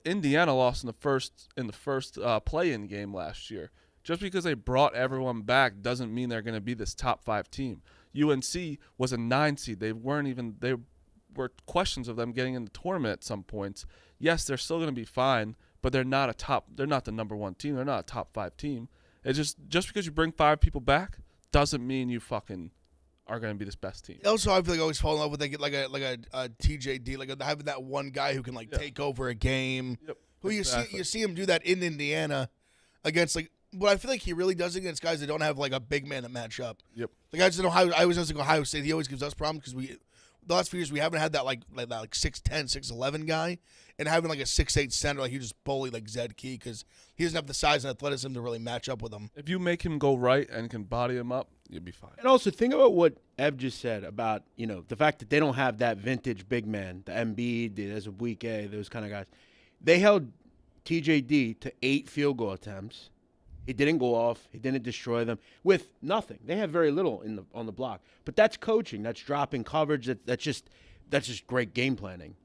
Indiana lost in the first play-in game last year. Just because they brought everyone back doesn't mean they're going to be this top 5 team. UNC was a 9 seed. They were questions of them getting in the tournament at some points. Yes, they're still going to be fine, but they're not the number 1 team. They're not a top 5 team. It's just because you bring 5 people back doesn't mean you fucking are going to be this best team. Also, I feel like I always fall in love with they get like a TJD, like having that one guy who can take over a game. Yep. Who you see him do that in Indiana against but I feel like he really does it against guys that don't have like a big man to match up. Yep. The guys that I always think Ohio State. He always gives us problems because the last few years we haven't had that like 6'10", 6'11" guy, and having like a 6'8" center like you just bully like Zed Key because he doesn't have the size and athleticism to really match up with him. If you make him go right and can body him up, you'll be fine. And also think about what Ev just said about the fact that they don't have that vintage big man, the Embiid, the Azubuike, those kind of guys. They held TJD to 8 field goal attempts. He didn't go off. He didn't destroy them with nothing. They have very little on the block. But that's coaching. That's dropping coverage. That's just great game planning.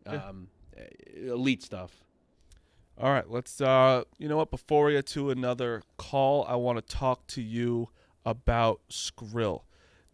Elite stuff. All right, let's. You know what? Before we get to another call, I want to talk to you about Skrill.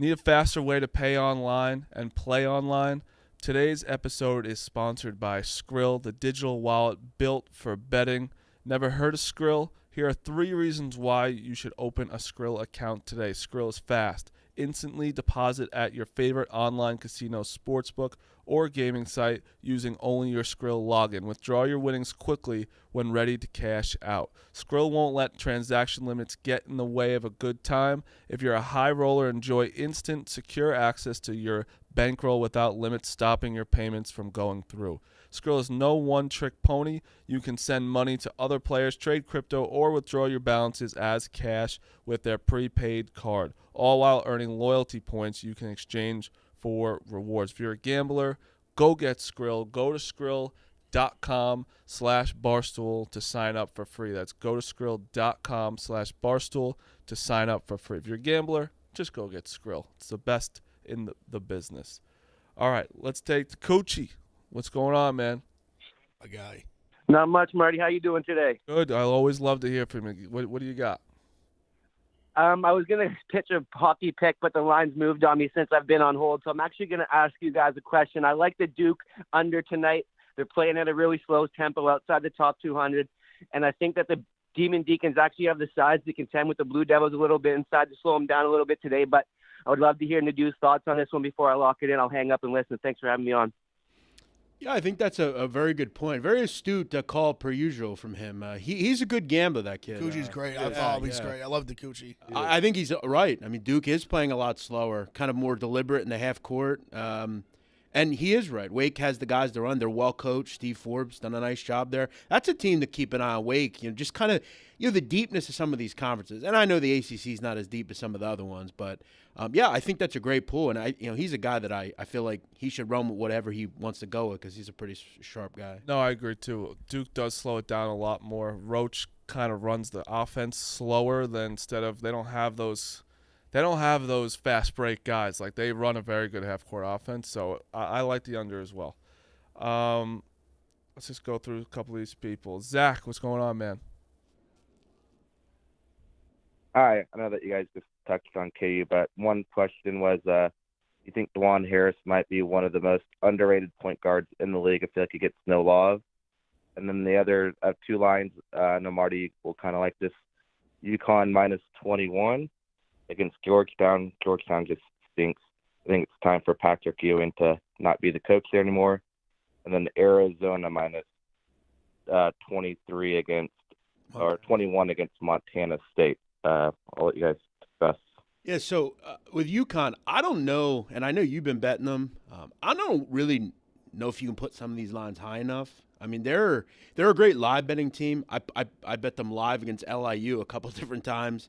Need a faster way to pay online and play online? Today's episode is sponsored by Skrill, the digital wallet built for betting. Never heard of Skrill? Here are 3 reasons why you should open a Skrill account today. Skrill is fast. instantly deposit at your favorite online casino, sportsbook, or gaming site using only your Skrill login. Withdraw your winnings quickly when ready to cash out. Skrill won't let transaction limits get in the way of a good time. If you're a high roller, enjoy instant, secure access to your bankroll without limits stopping your payments from going through. Skrill is no one-trick pony. You can send money to other players, trade crypto, or withdraw your balances as cash with their prepaid card, all while earning loyalty points you can exchange for rewards. If you're a gambler, go get Skrill. Go to Skrill.com/Barstool to sign up for free. That's go to Skrill.com/Barstool to sign up for free. If you're a gambler, just go get Skrill. It's the best in the business. All right, let's take the Coochie. What's going on, man? A guy. Not much, Marty. How you doing today? Good. I always love to hear from you. What do you got? I was going to pitch a hockey pick, but the line's moved on me since I've been on hold. So I'm actually going to ask you guys a question. I like the Duke under tonight. They're playing at a really slow tempo outside the top 200. And I think that the Demon Deacons actually have the size to contend with the Blue Devils a little bit inside to slow them down a little bit today. But I would love to hear Nadu's thoughts on this one before I lock it in. I'll hang up and listen. Thanks for having me on. Yeah, I think that's a very good point. Very astute call per usual from him. He's a good gambler, that kid. Coochie's great. I follow him. He's great. I love the Coochie. I think he's right. I mean, Duke is playing a lot slower, kind of more deliberate in the half court. And he is right. Wake has the guys to run. They're well coached. Steve Forbes done a nice job there. That's a team to keep an eye on. Wake, just kind of the deepness of some of these conferences. And I know the ACC is not as deep as some of the other ones, but yeah, I think that's a great pool. And he's a guy that I feel like he should run with whatever he wants to go with because he's a pretty sharp guy. No, I agree too. Duke does slow it down a lot more. Roach kind of runs the offense slower than they don't have those fast break guys. Like they run a very good half court offense. So I like the under as well. Let's just go through a couple of these people. Zach, what's going on, man? Hi, I know that you guys just touched on KU, but one question was, you think DeJuan Harris might be one of the most underrated point guards in the league? I feel like he gets no love. And then the other two lines, I know Marty will kind of like this. UConn -21 against Georgetown. Georgetown just stinks. I think it's time for Patrick Ewing to not be the coach there anymore. And then Arizona -23 against, or 21 against Montana State. I'll let you guys discuss. Yeah, so with UConn, I don't know, and I know you've been betting them. I don't really know if you can put some of these lines high enough. I mean, they're a great live betting team. I bet them live against LIU a couple different times.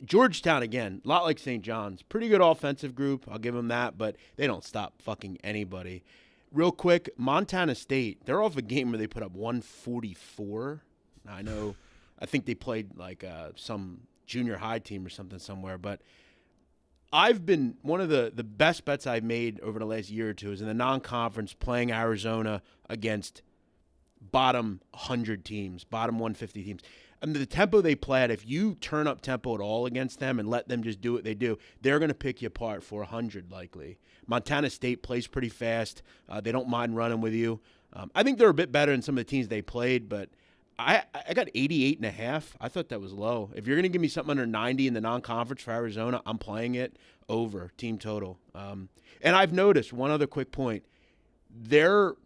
Georgetown, again, a lot like St. John's. Pretty good offensive group. I'll give them that, but they don't stop fucking anybody. Real quick, Montana State, they're off a game where they put up 144. Now, I think they played like some junior high team or something somewhere, but I've been one of the best bets I've made over the last year or two is in the non-conference playing Arizona against bottom 100 teams, bottom 150 teams. And the tempo they play at, if you turn up tempo at all against them and let them just do what they do, they're going to pick you apart for 100 likely. Montana State plays pretty fast. They don't mind running with you. I think they're a bit better than some of the teams they played, but I got 88.5. I thought that was low. If you're going to give me something under 90 in the non-conference for Arizona, I'm playing it over team total. And I've noticed one other quick point. Their,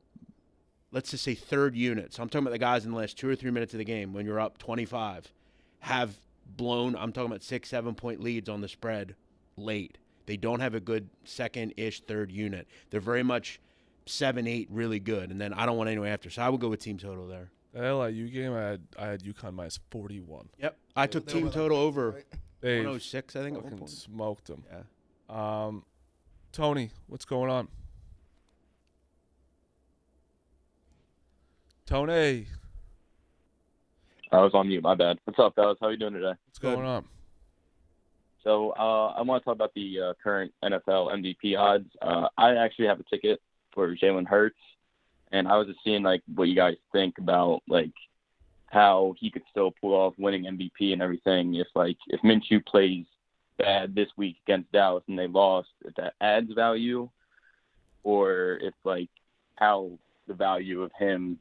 let's just say third unit, so I'm talking about the guys in the last 2 or 3 minutes of the game when you're up 25, have blown, I'm talking about 6-7 point leads on the spread late. They don't have a good second-ish third unit. They're very much 7-8 really good, and then I don't want anyone after. So I would go with team total there. The LIU game, I had UConn -41. Yep, I took team total over They 106, I think. At one fucking point. smoked them. Yeah. Tony, what's going on? Tony, I was on mute. My bad. What's up, fellas? How you doing today? what's going on? So I want to talk about the current NFL MVP odds. I actually have a ticket for Jalen Hurts, and I was just seeing like what you guys think about like how he could still pull off winning MVP and everything. If Minshew plays bad this week against Dallas and they lost, if that adds value, or if like how the value of him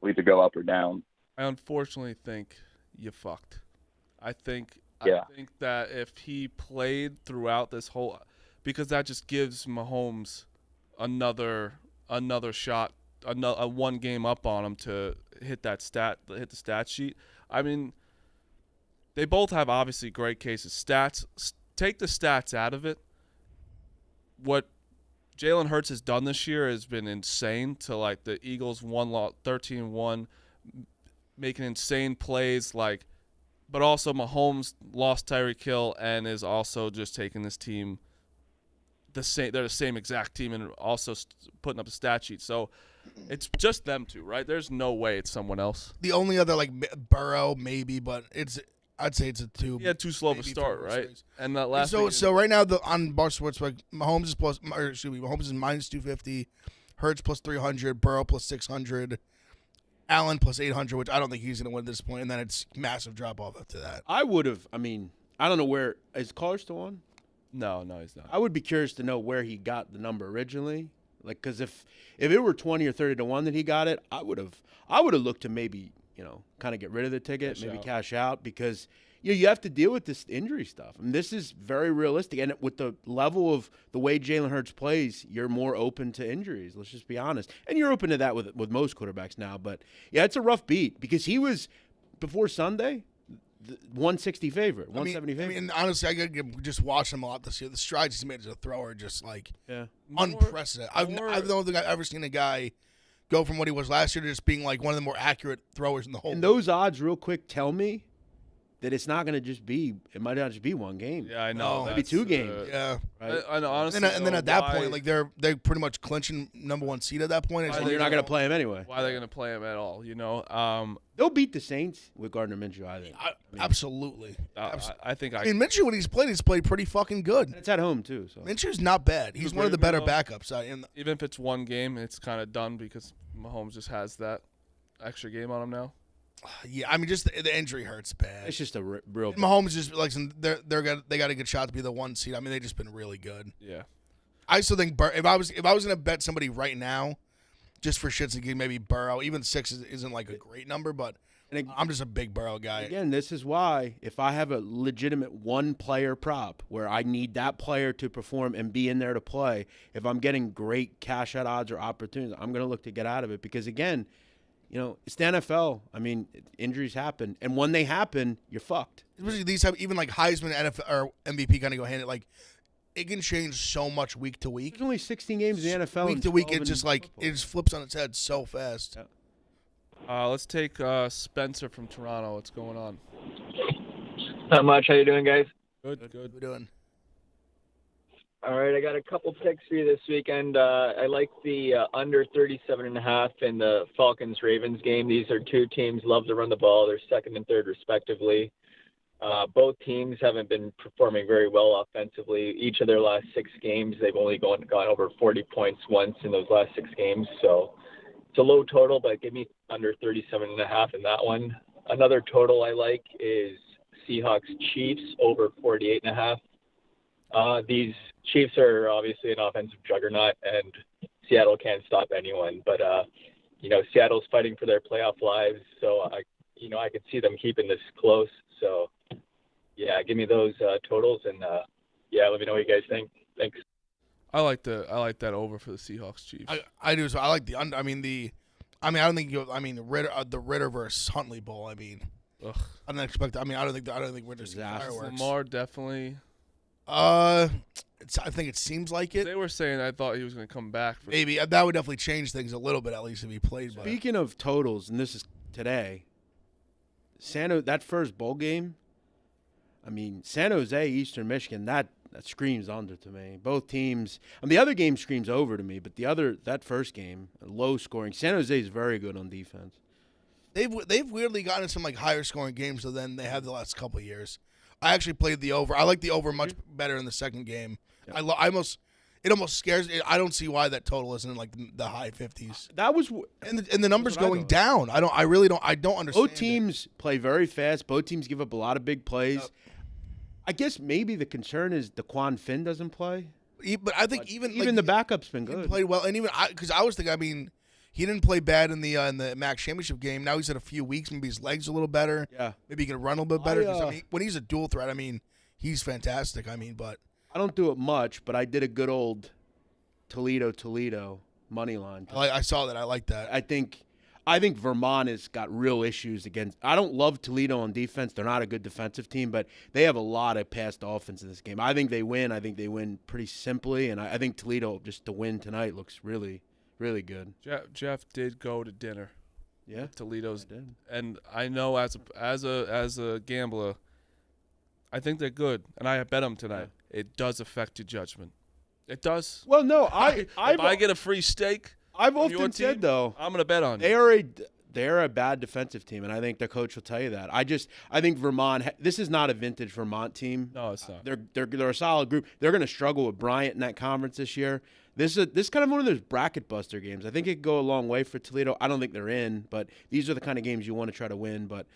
will either go up or down. I unfortunately think you fucked. I think Yeah. I think that if he played throughout this whole, because that just gives Mahomes another shot, a one game up on him to hit the stat sheet. I mean, they both have obviously great cases. Take the stats out of it. What Jalen Hurts has done this year has been insane. To like the Eagles 13-1, making insane plays, like, but also Mahomes lost Tyreek Hill and is also just taking this team they're the same exact team and also putting up a stat sheet. So it's just them two, right? There's no way it's someone else. The only other, like, Burrow maybe, but I'd say it's a 2. He had too slow of a start, right? And that last so right now on Barstool Sports, like, Mahomes is Mahomes is minus 250, Hurts plus 300, Burrow plus 600, Allen plus 800, which I don't think he's going to win at this point, and then it's massive drop off after that. I would have. I mean, I don't know where is Carr still on. No, he's not. I would be curious to know where he got the number originally. Like, because if it were 20 or 30 to 1 that he got it, I would have looked to maybe, kind of get rid of the ticket, cash out, because you have to deal with this injury stuff. I mean, this is very realistic, and with the level of the way Jalen Hurts plays, you're more open to injuries. Let's just be honest, and you're open to that with most quarterbacks now. But yeah, it's a rough beat because he was before Sunday. 160 favorite, 170 favorite. I mean, honestly, I could just watch him a lot this year. The strides he's made as a thrower, just like unprecedented. I don't think I've ever seen a guy go from what he was last year to just being like one of the more accurate throwers in the whole. And those odds, real quick, tell me that it's not going to just be. It might not just be one game. Yeah, I know. Maybe 2 games. Yeah, right? I know, honestly, and then at that point, like they're pretty much clinching number 1 seed at that point. So you're not going to play him anyway. Why are they going to play him at all? They'll beat the Saints with Gardner Minshew. I think. Absolutely. I think. I mean, Minshew when he's played pretty fucking good. And it's at home too. So Minshew's not bad. He's one of the better backups. Even if it's one game, it's kind of done because Mahomes just has that extra game on him now. Yeah, I mean, just the injury hurts bad. It's just a real. Mahomes just like they got a good shot to be the 1 seed. I mean, they've just been really good. Yeah. I still think if I was gonna bet somebody right now, just for shits and gigs, maybe Burrow. Even 6 isn't like a great number, but I'm just a big Burrow guy. Again, this is why if I have a legitimate 1-player prop where I need that player to perform and be in there to play, if I'm getting great cash out odds or opportunities, I'm gonna look to get out of it because again. It's the NFL. I mean, injuries happen, and when they happen, you're fucked. Especially these type, even like Heisman, NFL or MVP kind of go hand in. Like, it can change so much week to week. There's only 16 games in the NFL. Week to week, it just it just flips on its head so fast. Yeah. Let's take Spencer from Toronto. What's going on? Not much. How you doing, guys? Good. We're doing. All right, I got a couple picks for you this weekend. I like the under 37.5 in the Falcons-Ravens game. These are 2 teams love to run the ball. They're second and third, respectively. Both teams haven't been performing very well offensively. Each of their last 6 games, they've only gone over 40 points once in those last 6 games. So it's a low total, but give me under 37.5 in that one. Another total I like is Seahawks-Chiefs over 48.5. These Chiefs are obviously an offensive juggernaut, and Seattle can't stop anyone. But Seattle's fighting for their playoff lives, so I could see them keeping this close. So yeah, give me those totals, and let me know what you guys think. Thanks. I like that over for the Seahawks Chiefs. I do. So I like the under. I don't think the Ritter versus Huntley Bowl. I mean, ugh. I don't expect. I don't think Ritter's fireworks. Lamar definitely. I think it seems like it. They were saying I thought he was going to come back. Maybe that would definitely change things a little bit, at least if he played. Speaking of totals, and this is today, that first bowl game. I mean, San Jose, Eastern Michigan. That screams under to me. Both teams. The other game screams over to me, but that first game, low scoring. San Jose is very good on defense. They've weirdly gotten some like higher scoring games than they have the last couple of years. I actually played the over. I like the over much better in the second game. Yeah. It almost scares me. I don't see why that total isn't in like the high 50s. That was and the numbers going down. I don't understand. Both teams play very fast. Both teams give up a lot of big plays. Yep. I guess maybe the concern is Daquan Finn doesn't play. But I think even the backup's been good. He played well, and even because I was thinking. I mean, he didn't play bad in the MAC championship game. Now he's had a few weeks. Maybe his legs are a little better. Yeah. Maybe he can run a little bit better. 'Cause, I mean, when he's a dual threat, I mean, he's fantastic. I mean, but I don't do it much, but I did a good old Toledo money line. I saw that. I like that. I think Vermont has got real issues against. I don't love Toledo on defense. They're not a good defensive team, but they have a lot of passed offense in this game. I think they win. I think they win pretty simply, and I think Toledo just to win tonight looks really, really good. Jeff did go to dinner. Yeah, Toledo's, and I know as a gambler, I think they're good, and I bet them tonight. Yeah. It does affect your judgment. It does. Well, no, if I get a free steak. I've often said, though, I'm going to bet on you. They're a bad defensive team, and I think their coach will tell you that. I think Vermont. This is not a vintage Vermont team. No, it's not. They're a solid group. They're going to struggle with Bryant in that conference this year. This is kind of one of those bracket buster games. I think it could go a long way for Toledo. I don't think they're in, but these are the kind of games you want to try to win. But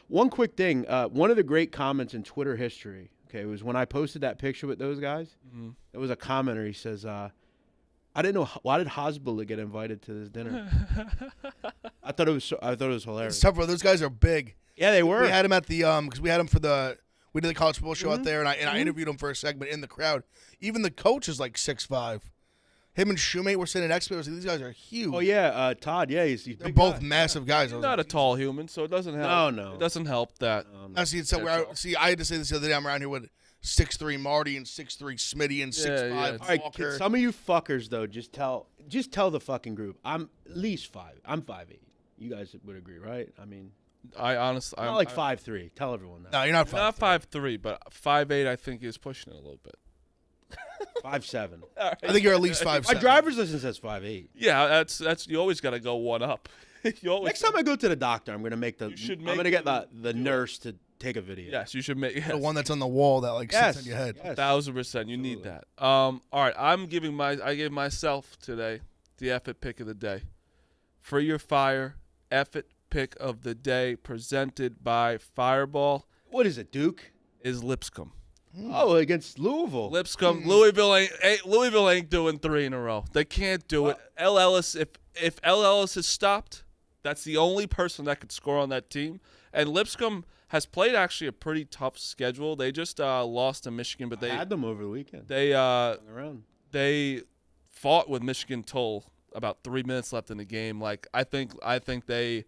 one quick thing, one of the great comments in Twitter history, okay, was when I posted that picture with those guys. Mm-hmm. There was a commenter. He says, I didn't know, why did Hasbulla get invited to this dinner? I thought it was hilarious. It's tough, bro. Those guys are big. Yeah, they were. We had him at the because we had him for we did the college football show out there, and I interviewed him for a segment in the crowd. Even the coach is like 6'5". Him and Shoemate were sitting next to me. These guys are huge. Oh yeah, Todd. Yeah, he's they're both massive guys. He's not a tall human, so it doesn't help. No. It doesn't help that. I had to say this the other day. I'm around here with 6'3" Marty and 6'3" Smitty and 6'5" All right, Walker. some of you fuckers though, just tell the fucking group. I'm at least 5. I'm 5'8". You guys would agree, right? I mean, I honestly, I'm like 5'3". Tell everyone that. No, you're not 5'3". Not 5'3", but 5'8". I think is pushing it a little bit. 5'7". I think you're at least 5'7". My driver's license says 5'8". Yeah, that's you always got to go one up. Next time I go to the doctor, I'm gonna make I'm gonna get the nurse to take a video. Yes, you should make the one that's on the wall that sits on your head. Yes. 1,000%. You need that. All right, I gave myself today the effort pick of the day. Free your fire effort pick of the day presented by Fireball. What is it, Duke? Is Lipscomb. Oh, against Louisville. Lipscomb. Louisville ain't doing 3 in a row. They can't do it. L. Ellis. If L. Ellis is stopped, that's the only person that could score on that team. And Lipscomb has played actually a pretty tough schedule. They just lost to Michigan, but they had them over the weekend. They fought with Michigan till about 3 minutes left in the game. Like I think they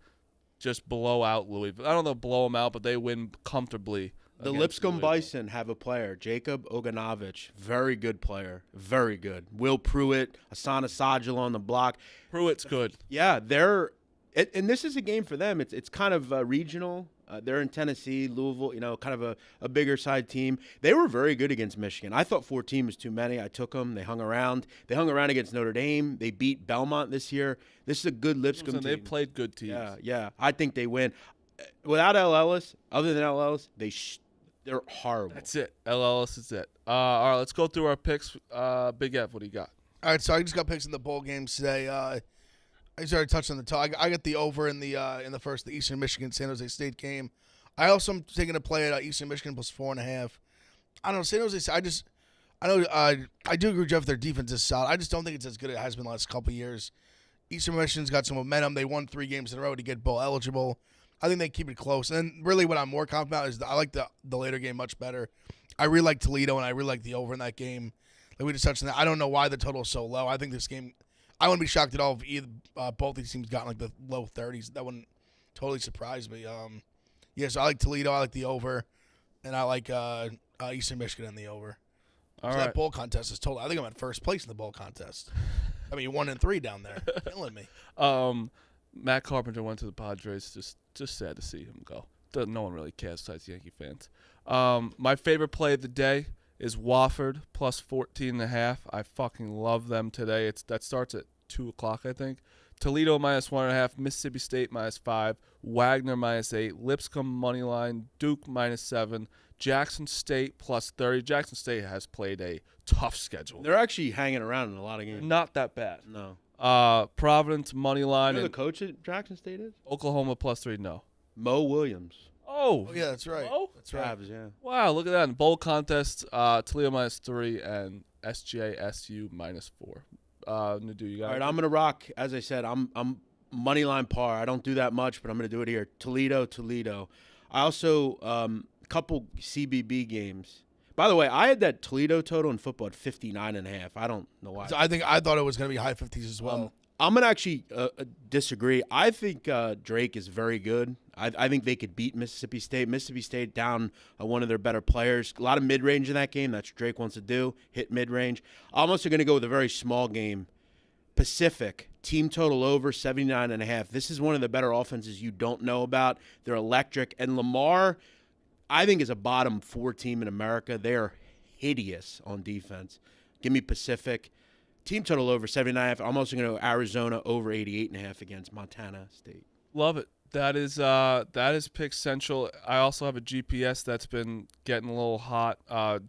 just blow out Louisville. I don't know, blow them out, but they win comfortably. The Lipscomb Bison have a player, Jacob Oganovich, very good player, very good. Will Pruitt, Asana Sajala on the block. Pruitt's good. Yeah, and this is a game for them. It's kind of regional. They're in Tennessee, Louisville, kind of a bigger side team. They were very good against Michigan. I thought 14 was too many. I took them. They hung around. They hung around against Notre Dame. They beat Belmont this year. This is a good Lipscomb team. They've played good teams. Yeah. I think they win. Without L. Ellis, other than L. Ellis, they're horrible. That's it. L. Ellis is it. All right, let's go through our picks. Big F, what do you got? All right, so I just got picks in the bowl games today. I just already touched on the top. I got the over in the first, the Eastern Michigan San Jose State game. I also am taking a play at Eastern Michigan plus 4.5. I don't know, San Jose. I do agree with Jeff. Their defense is solid. I just don't think it's as good as it has been the last couple of years. Eastern Michigan's got some momentum. They won 3 games in a row to get bowl eligible. I think they keep it close. And really what I'm more confident about is I like the later game much better. I really like Toledo, and I really like the over in that game. Like we just touched on that. I don't know why the total is so low. I think this game, I wouldn't be shocked at all if either both these teams got like the low 30s. That wouldn't totally surprise me. So I like Toledo. I like the over. And I like Eastern Michigan and the over. All so right. That bowl contest is totally – I think I'm in first place in the bowl contest. I mean, 1-3 down there. Killing me. Matt Carpenter went to the Padres. Just sad to see him go. No one really cares besides Yankee fans. My favorite play of the day is Wofford plus 14.5. I fucking love them today. That starts at 2 o'clock, I think. Toledo minus 1.5. Mississippi State minus 5. Wagner minus 8. Lipscomb money line. Duke minus 7. Jackson State plus 30. Jackson State has played a tough schedule. They're actually hanging around in a lot of games. Not that bad. No. Providence money line. You know who the coach at Jackson State is? Oklahoma plus 3. No. Mo Williams. Oh yeah, that's right. Oh, that's right. Cavs, yeah. Wow, look at that. In bowl contest, Toledo minus 3 and SJSU minus 4. Nadu, you got All right, it? I'm gonna rock. As I said, I'm money line par. I don't do that much, but I'm gonna do it here. Toledo. I also couple CBB games. By the way, I had that Toledo total in football at 59.5. I don't know why. So I thought it was going to be high 50s as well. I'm gonna actually disagree. I think Drake is very good. I think they could beat Mississippi State. Mississippi State down one of their better players. A lot of mid-range in that game. That's what Drake wants to do, hit mid-range. I'm also going to go with a very small game. Pacific, team total over 79.5. This is one of the better offenses you don't know about. They're electric. And Lamar, I think, is a bottom 4 team in America. They're hideous on defense. Give me Pacific. Team total over 79.5. I'm also going to go Arizona over 88.5 against Montana State. Love it. That is Pick Central. I also have a GPS that's been getting a little hot.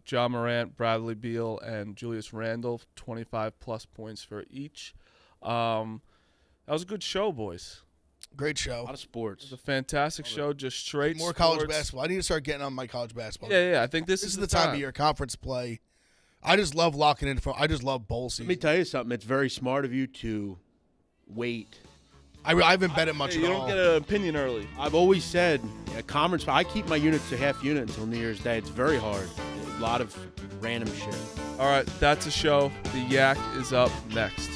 John Morant, Bradley Beal, and Julius Randle, 25-plus points for each. That was a good show, boys. Great show. A lot of sports. It was a fantastic show, just straight More sports. college basketball. I need to start getting on my college basketball. Yeah. I think this is the time of year, conference play. I just love locking in. I just love bowl season. Let me tell you something. It's very smart of you to wait. I haven't bet it much at all. You don't get an opinion early. I've always said, conference. I keep my units to half unit until New Year's Day. It's very hard. A lot of random shit. All right, that's a show. The Yak is up next.